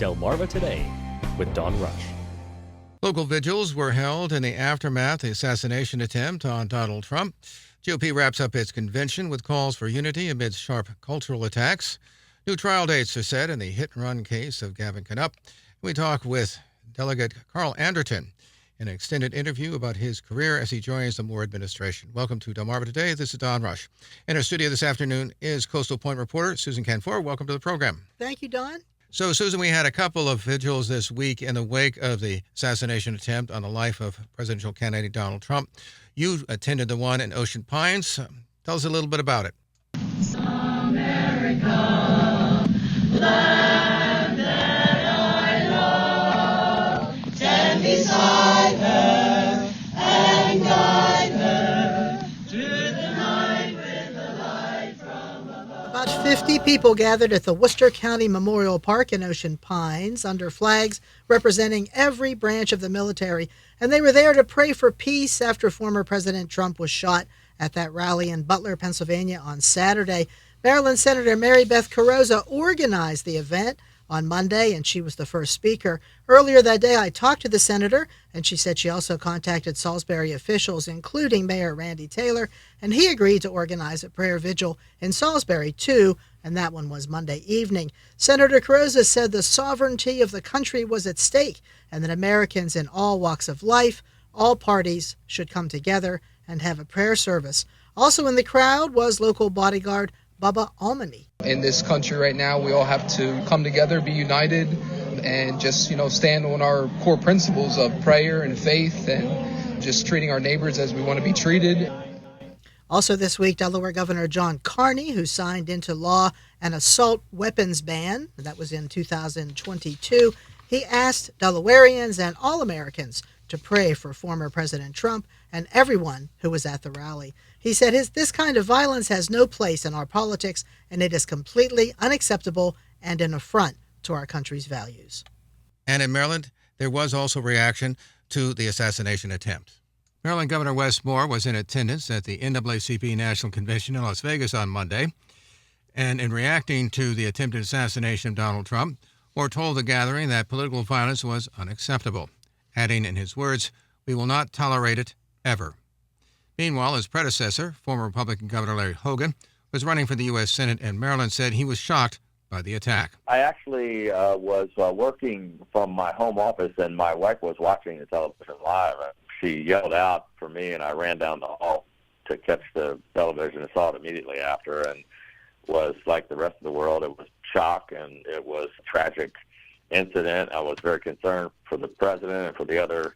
Delmarva Today with Don Rush. Local vigils were held in the aftermath of the assassination attempt on Donald Trump. GOP wraps up its convention with calls for unity amid sharp cultural attacks. New trial dates are set in the hit-and-run case of Gavin Knupp. We talk with Delegate Carl Anderton in an extended interview about his career as he joins the Moore administration. Welcome to Delmarva Today. This is Don Rush. In our studio this afternoon is Coastal Point reporter Susan Canfor. Welcome to the program. Thank you, Don. So, Susan, we had a couple of vigils this week in the wake of the assassination attempt on the life of presidential candidate Donald Trump. You attended the one in Ocean Pines. Tell us a little bit about it. America, land that I love, stand beside her and guide her through the night with the light from above. About 50 people gathered at the Worcester County Memorial Park in Ocean Pines under flags representing every branch of the military, and they were there to pray for peace after former President Trump was shot at that rally in Butler, Pennsylvania on Saturday. Maryland Senator Mary Beth Carrozza organized the event on Monday, and she was the first speaker. Earlier that day, I talked to the senator, and she said she also contacted Salisbury officials, including Mayor Randy Taylor, and he agreed to organize a prayer vigil in Salisbury, too, and that one was Monday evening. Senator Carrozza said the sovereignty of the country was at stake, and that Americans in all walks of life, all parties, should come together and have a prayer service. Also in the crowd was local bodyguard Bubba Almany. In this country right now, we all have to come together, be united, and just, stand on our core principles of prayer and faith and just treating our neighbors as we want to be treated. Also this week, Delaware Governor John Carney, who signed into law an assault weapons ban, that was in 2022, he asked Delawareans and all Americans to pray for former President Trump and everyone who was at the rally. He said this kind of violence has no place in our politics, and it is completely unacceptable and an affront to our country's values. And in Maryland, there was also reaction to the assassination attempt. Maryland Governor Wes Moore was in attendance at the NAACP National Convention in Las Vegas on Monday. And in reacting to the attempted assassination of Donald Trump, Moore told the gathering that political violence was unacceptable, adding in his words, "We will not tolerate it, ever." Meanwhile, his predecessor, former Republican Governor Larry Hogan, was running for the U.S. Senate in Maryland, said he was shocked by the attack. I actually was working from my home office, and my wife was watching the television live. She yelled out for me, and I ran down the hall to catch the television and saw it immediately after, and was like the rest of the world. It was shock, and it was a tragic incident. I was very concerned for the president and for the other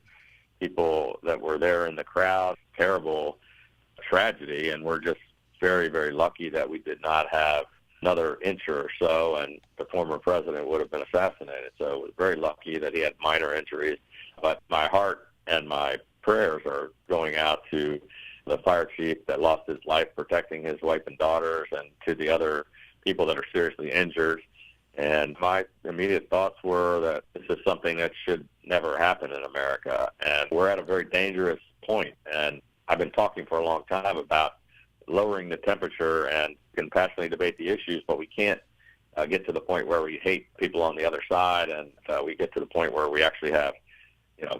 people that were there in the crowd. Terrible tragedy, and we're just very, very lucky that we did not have another inch or so, and the former president would have been assassinated. So it was very lucky that he had minor injuries. But my heart and my prayers are going out to the fire chief that lost his life protecting his wife and daughters, and to the other people that are seriously injured. And my immediate thoughts were that this is something that should never happen in America. And we're at a very dangerous point. And I've been talking for a long time about lowering the temperature and can passionately debate the issues, but we can't get to the point where we hate people on the other side, and we get to the point where we actually have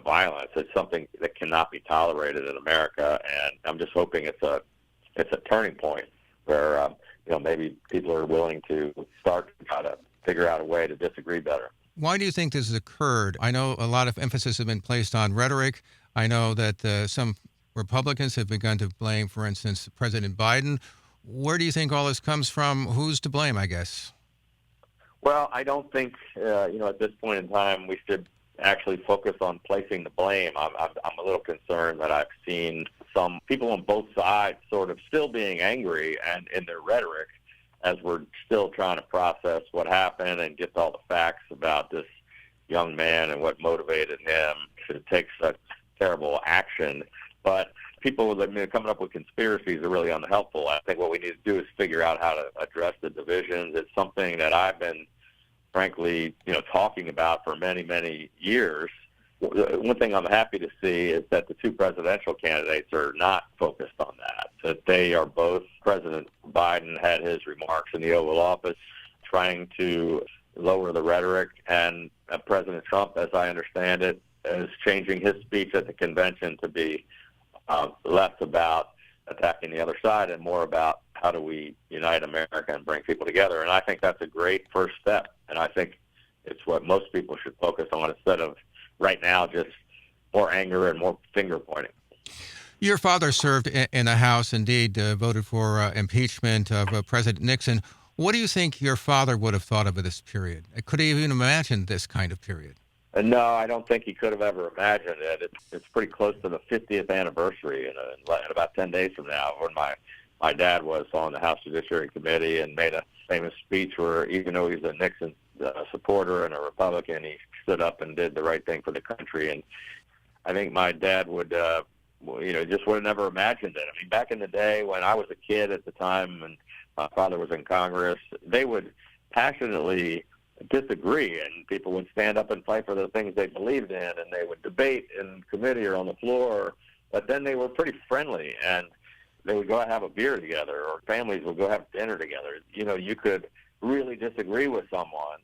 violence. It's something that cannot be tolerated in America, and I'm just hoping it's a turning point where maybe people are willing to start to try to figure out a way to disagree better. Why do you think this has occurred? I know a lot of emphasis has been placed on rhetoric. I know that some Republicans have begun to blame, for instance, President Biden. Where do you think all this comes from? Who's to blame, I guess? Well, I don't think, at this point in time, we should actually focus on placing the blame. I'm a little concerned that I've seen some people on both sides sort of still being angry and in their rhetoric as we're still trying to process what happened and get all the facts about this young man and what motivated him to take such terrible action. But people that are coming up with conspiracies are really unhelpful. I think what we need to do is figure out how to address the divisions. It's something that I've been, frankly, talking about for many, many years. One thing I'm happy to see is that the two presidential candidates are not focused on that they are both, President Biden had his remarks in the Oval Office trying to lower the rhetoric. And President Trump, as I understand it, is changing his speech at the convention to be less about attacking the other side and more about how do we unite America and bring people together. And I think that's a great first step. And I think it's what most people should focus on instead of right now just more anger and more finger pointing. Your father served in the House, indeed, voted for impeachment of President Nixon. What do you think your father would have thought of this period? Could he even imagine this kind of period? No, I don't think he could have ever imagined it. It's pretty close to the 50th anniversary in about 10 days from now, when my dad was on the House Judiciary Committee and made a famous speech where, even though he's a Nixon supporter and a Republican, he stood up and did the right thing for the country. And I think my dad would, just would have never imagined it. I mean, back in the day when I was a kid at the time and my father was in Congress, they would passionately disagree, and people would stand up and fight for the things they believed in, and they would debate in committee or on the floor, but then they were pretty friendly, and they would go have a beer together, or families would go have dinner together. You could really disagree with someone,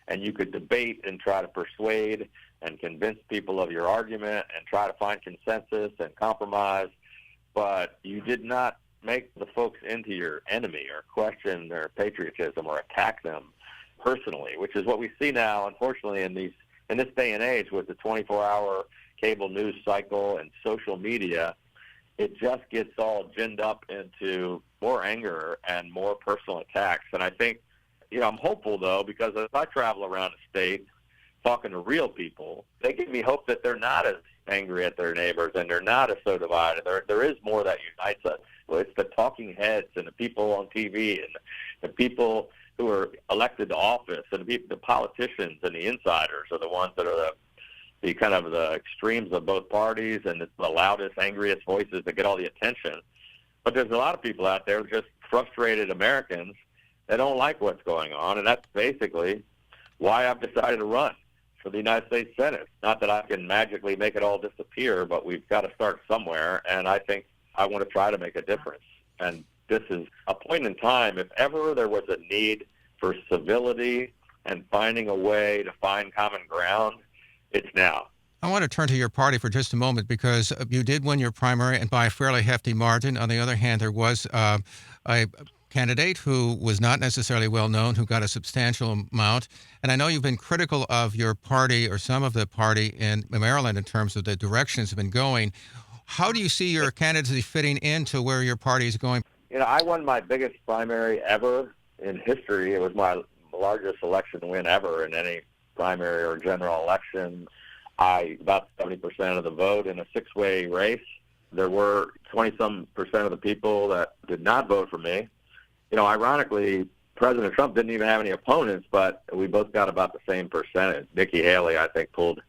and you could debate and try to persuade and convince people of your argument and try to find consensus and compromise, but you did not make the folks into your enemy or question their patriotism or attack them personally, which is what we see now, unfortunately, in this day and age with the 24-hour cable news cycle and social media. It just gets all ginned up into more anger and more personal attacks. And I think, I'm hopeful, though, because as I travel around the state talking to real people, they give me hope that they're not as angry at their neighbors and they're not as so divided. There is more that unites us. Well, it's the talking heads and the people on TV and the people who are elected to office, and the politicians and the insiders are the ones that are the kind of the extremes of both parties, and it's the loudest, angriest voices that get all the attention. But there's a lot of people out there, just frustrated Americans, that don't like what's going on, and that's basically why I've decided to run for the United States Senate. Not that I can magically make it all disappear, but we've got to start somewhere, and I think I want to try to make a difference. And this is a point in time, if ever there was a need for civility and finding a way to find common ground, it's now. I want to turn to your party for just a moment, because you did win your primary and by a fairly hefty margin. On the other hand, there was a candidate who was not necessarily well known who got a substantial amount. And I know you've been critical of your party, or some of the party in Maryland, in terms of the directions have been going. How do you see your candidacy fitting into where your party is going? I won my biggest primary ever in history. It was my largest election win ever in any primary or general election. About 70% of the vote in a six-way race. There were 20-some% of the people that did not vote for me. Ironically, President Trump didn't even have any opponents, but we both got about the same percentage. Nikki Haley, I think, pulled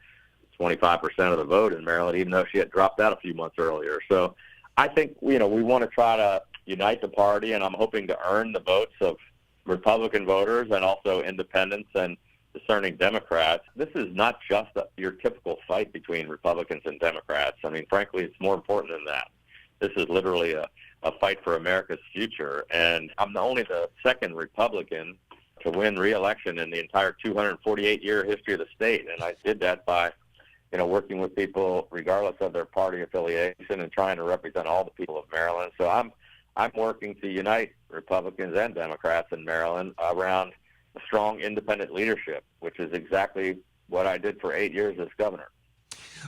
25% of the vote in Maryland, even though she had dropped out a few months earlier. So I think, we want to try to unite the party, and I'm hoping to earn the votes of Republican voters and also independents and discerning Democrats. This is not just your typical fight between Republicans and Democrats. I mean, frankly, it's more important than that. This is literally a fight for America's future, and I'm only the second Republican to win re-election in the entire 248-year history of the state, and I did that by working with people regardless of their party affiliation and trying to represent all the people of Maryland. So I'm working to unite Republicans and Democrats in Maryland around a strong independent leadership, which is exactly what I did for 8 years as governor.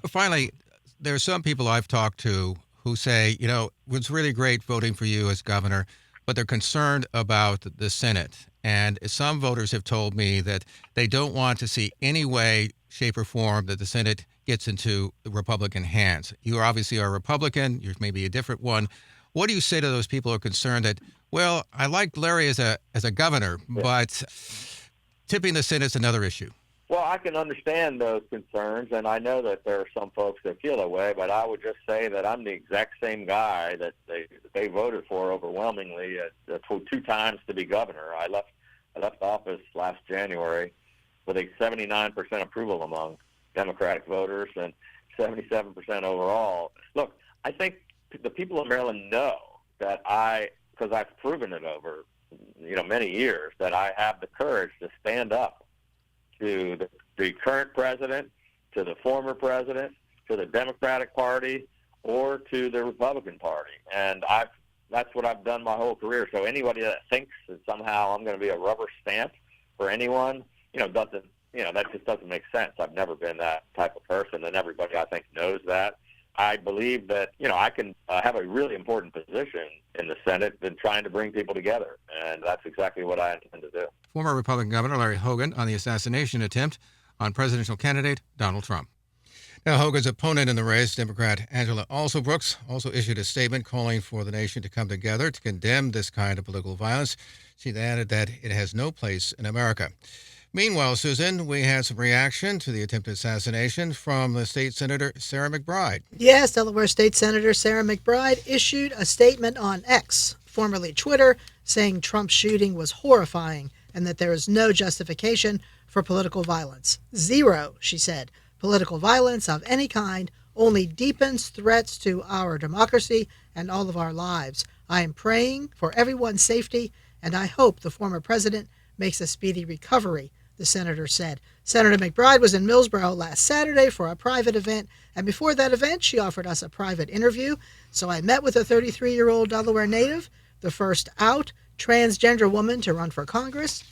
Finally, there are some people I've talked to who say, it was really great voting for you as governor, but they're concerned about the Senate. And some voters have told me that they don't want to see any way, shape, or form that the Senate gets into the Republican hands. You obviously are a Republican. You're maybe a different one. What do you say to those people who are concerned that, well, I like Larry as a governor, but tipping the Senate is another issue? Well, I can understand those concerns, and I know that there are some folks that feel that way, but I would just say that I'm the exact same guy that they voted for overwhelmingly two times to be governor. I left office last January with a 79% approval among Democratic voters and 77% overall. Look, I think the people of Maryland know that because I've proven it over many years, that I have the courage to stand up to the current president, to the former president, to the Democratic Party, or to the Republican Party. And that's what I've done my whole career. So anybody that thinks that somehow I'm going to be a rubber stamp for anyone, that just doesn't make sense. I've never been that type of person, and everybody, I think, knows that. I believe that, I can have a really important position in the Senate in trying to bring people together, and that's exactly what I intend to do. Former Republican Governor Larry Hogan on the assassination attempt on presidential candidate Donald Trump. Now, Hogan's opponent in the race, Democrat Angela Alsobrooks, also issued a statement calling for the nation to come together to condemn this kind of political violence. She added that it has no place in America. Meanwhile, Susan, we had some reaction to the attempted assassination from the state senator, Sarah McBride. Yes, Delaware State Senator Sarah McBride issued a statement on X, formerly Twitter, saying Trump's shooting was horrifying and that there is no justification for political violence. Zero, she said. Political violence of any kind only deepens threats to our democracy and all of our lives. I am praying for everyone's safety, and I hope the former president makes a speedy recovery, the senator said. Senator McBride was in Millsboro last Saturday for a private event, and before that event, she offered us a private interview. So I met with a 33-year-old Delaware native, the first out transgender woman to run for Congress,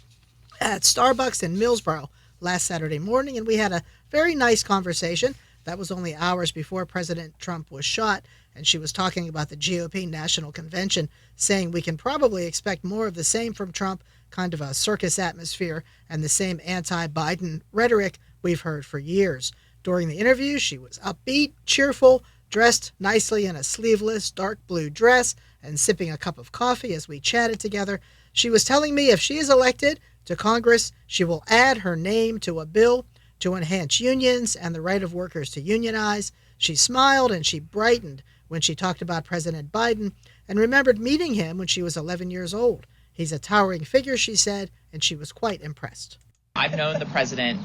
at Starbucks in Millsboro last Saturday morning, and we had a very nice conversation. That was only hours before President Trump was shot, and she was talking about the GOP National Convention, saying we can probably expect more of the same from Trump, kind of a circus atmosphere, and the same anti-Biden rhetoric we've heard for years. During the interview, she was upbeat, cheerful, dressed nicely in a sleeveless dark blue dress, and sipping a cup of coffee as we chatted together. She was telling me if she is elected to Congress, she will add her name to a bill to enhance unions and the right of workers to unionize. She smiled and she brightened when she talked about President Biden and remembered meeting him when she was 11 years old. He's a towering figure, she said, and she was quite impressed. I've known the president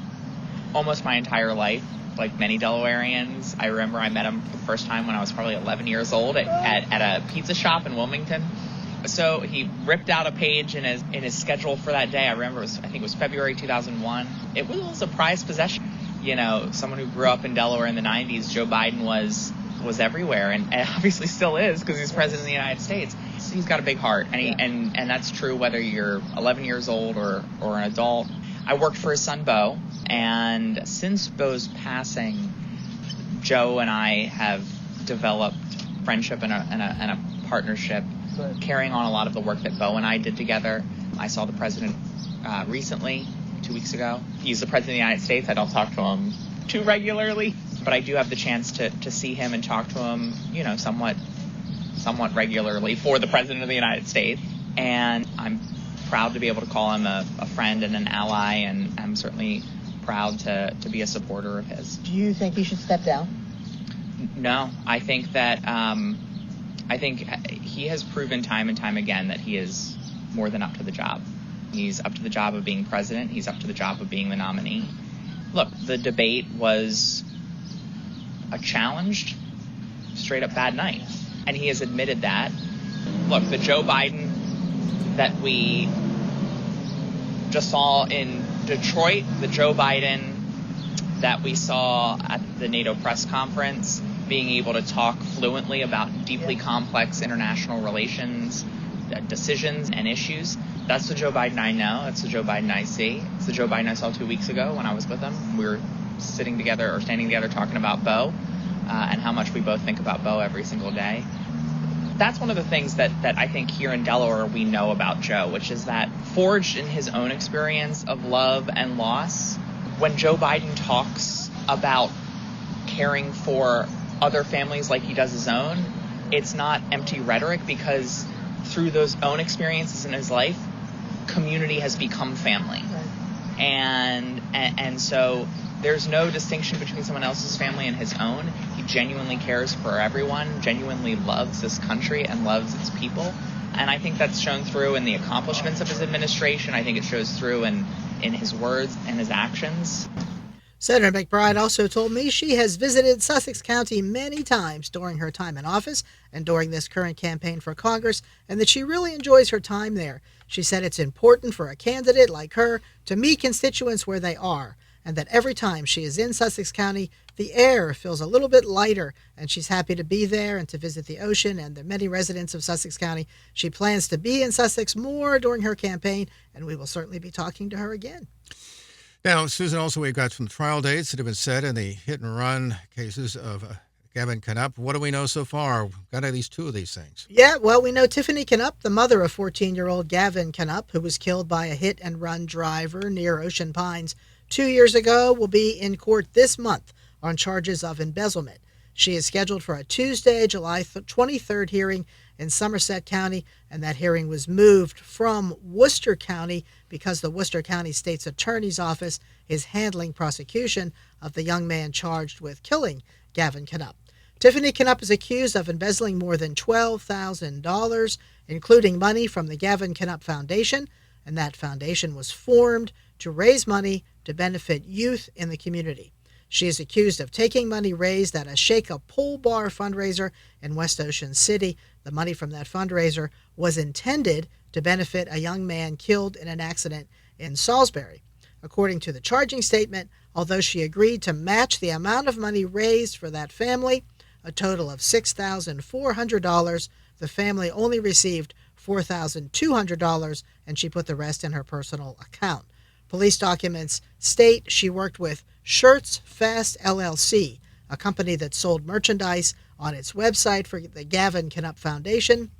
almost my entire life, like many Delawareans. I remember I met him for the first time when I was probably 11 years old at a pizza shop in Wilmington. So he ripped out a page in his schedule for that day. I remember I think it was February 2001. It was a prized possession. Someone who grew up in Delaware in the 90s, Joe Biden was everywhere and obviously still is because he's president of the United States. So he's got a big heart, and that's true whether you're 11 years old or an adult. I worked for his son, Beau, and since Beau's passing, Joe and I have developed friendship and a partnership, carrying on a lot of the work that Beau and I did together. I saw the president recently, 2 weeks ago. He's the president of the United States. I don't talk to him too regularly, but I do have the chance to see him and talk to him, somewhat regularly for the president of the United States. And I'm proud to be able to call him a friend and an ally, and I'm certainly proud to be a supporter of his. Do you think he should step down? No, I think that he has proven time and time again that he is more than up to the job. He's up to the job of being president. He's up to the job of being the nominee. Look, the debate was a challenged, straight up bad night. And he has admitted that. Look, the Joe Biden that we just saw in Detroit, the Joe Biden that we saw at the NATO press conference, being able to talk fluently about deeply complex international relations, decisions, and issues. That's the Joe Biden I know. That's the Joe Biden I see. It's the Joe Biden I saw 2 weeks ago when I was with him. We were standing together talking about Beau and how much we both think about Beau every single day. That's one of the things that I think here in Delaware we know about Joe, which is that forged in his own experience of love and loss, when Joe Biden talks about caring for other families like he does his own, it's not empty rhetoric, because through those own experiences in his life, community has become family. Right. And so there's no distinction between someone else's family and his own. He genuinely cares for everyone, genuinely loves this country and loves its people. And I think that's shown through in the accomplishments of his administration. I think it shows through in his words and his actions. Senator McBride also told me she has visited Sussex County many times during her time in office and during this current campaign for Congress, and that she really enjoys her time there. She said it's important for a candidate like her to meet constituents where they are, and that every time she is in Sussex County, the air feels a little bit lighter, and she's happy to be there and to visit the ocean and the many residents of Sussex County. She plans to be in Sussex more during her campaign, and we will certainly be talking to her again. Now, Susan, also we've got some trial dates that have been set in the hit-and-run cases of Gavin Knupp. What do we know so far? We've got at least two of these things. Yeah, well, we know Tiffany Knupp, the mother of 14-year-old Gavin Knupp, who was killed by a hit-and-run driver near Ocean Pines 2 years ago, will be in court this month on charges of embezzlement. She is scheduled for a Tuesday, July 23rd hearing in Somerset County, and that hearing was moved from Worcester County because the Worcester County State's Attorney's Office is handling prosecution of the young man charged with killing Gavin Knupp. Tiffany Knupp is accused of embezzling more than $12,000, including money from the Gavin Knupp Foundation, and that foundation was formed to raise money to benefit youth in the community. She is accused of taking money raised at a Shake a Pole Bar fundraiser in West Ocean City. The money from that fundraiser was intended to benefit a young man killed in an accident in Salisbury. According to the charging statement, although she agreed to match the amount of money raised for that family, a total of $6,400, the family only received $4,200, and she put the rest in her personal account. Police documents state she worked with Shirts Fast LLC, a company that sold merchandise on its website for the Gavin Knupp Foundation.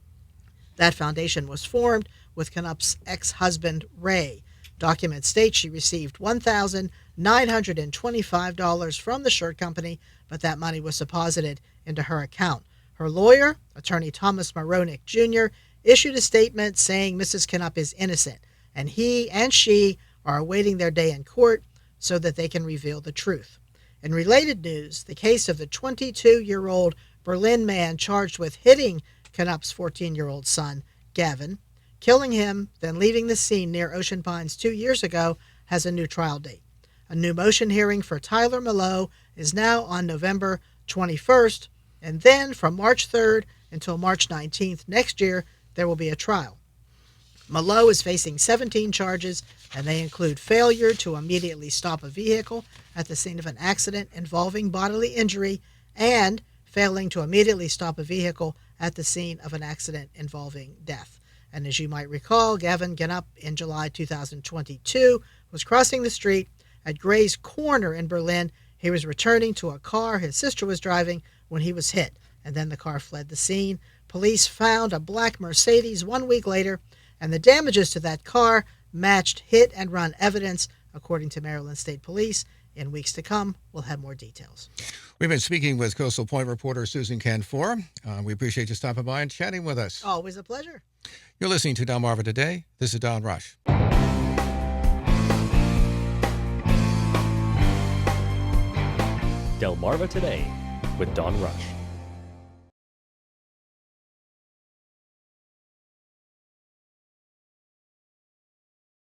That foundation was formed with Knupp's ex-husband, Ray. Documents state she received $1,925 from the shirt company, but that money was deposited into her account. Her lawyer, attorney Thomas Moronic Jr., issued a statement saying Mrs. Knupp is innocent, and he and she are awaiting their day in court so that they can reveal the truth. In related news, the case of the 22-year-old Berlin man charged with hitting Knupp's 14-year-old son, Gavin, killing him, then leaving the scene near Ocean Pines 2 years ago, has a new trial date. A new motion hearing for Tyler Mallow is now on November 21st, and then from March 3rd until March 19th next year, there will be a trial. Mallow is facing 17 charges, and they include failure to immediately stop a vehicle at the scene of an accident involving bodily injury and failing to immediately stop a vehicle at the scene of an accident involving death. And as you might recall, Gavin Knupp in July 2022 was crossing the street at Gray's Corner in Berlin. He was returning to a car his sister was driving when he was hit, and then the car fled the scene. Police found a black Mercedes 1 week later, and the damages to that car matched hit-and-run evidence, according to Maryland State Police. In weeks to come, we'll have more details. We've been speaking with Coastal Point reporter Susan Canfor. We appreciate you stopping by and chatting with us. Always a pleasure. You're listening to Delmarva Today. This is Don Rush. Delmarva Today with Don Rush.